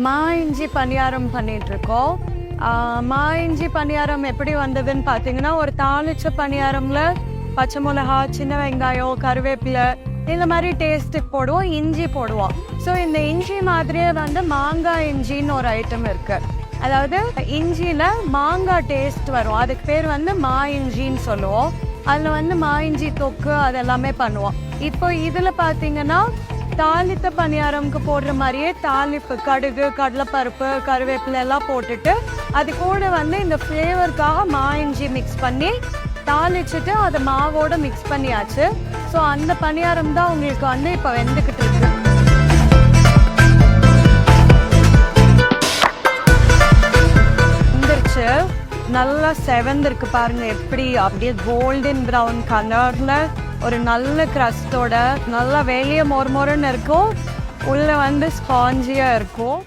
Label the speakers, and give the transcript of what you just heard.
Speaker 1: மா இஞ்சி பணியாரம் பண்ணிட்டு இருக்கோம். மா இஞ்சி பணியாரம் எப்படி வந்ததுன்னு பார்த்தீங்கன்னா, ஒரு தாளிச்ச பணியாரம்ல பச்சை மிளகா, சின்ன வெங்காயம், கருவேப்பிலை இந்த மாதிரி டேஸ்ட்டுக்கு போடுவோம், இஞ்சி போடுவோம். ஸோ இந்த இஞ்சி மாதிரியே வந்து மாங்காய் இஞ்சின்னு ஒரு ஐட்டம் இருக்கு. அதாவது இஞ்சியில் மாங்காய் டேஸ்ட் வரும். அதுக்கு பேர் வந்து மா இஞ்சின்னு சொல்லுவோம். அதில் வந்து மா இஞ்சி தொக்கு அதெல்லாமே பண்ணுவோம். இப்போ இதில் பார்த்தீங்கன்னா தாளித்த பணியாரம்க்கு போடுற மாதிரியே தாளிப்பு கடுகு, கடலைப்பருப்பு, கருவேப்பிலை எல்லாம் போட்டுட்டு அது கூட வந்து இந்த ஃப்ளேவருக்காக மா இஞ்சி மிக்ஸ் பண்ணி தாளிச்சுட்டு அதை மாவோட மிக்ஸ் பண்ணியாச்சு. ஸோ அந்த பணியாரம் தான் உங்களுக்கு வந்து இப்போ வெந்துக்கிட்டு இருக்கு. வந்துருச்சு, நல்லா செவந்திருக்கு பாருங்க. எப்படி அப்படியே கோல்டன் ப்ரௌன் கலர்ல ஒரு நல்ல கிரஸ்டோட நல்லா வெளியே மொறு மொறுன்னு இருக்கும், உள்ள வந்து ஸ்பாஞ்சியா இருக்கும்.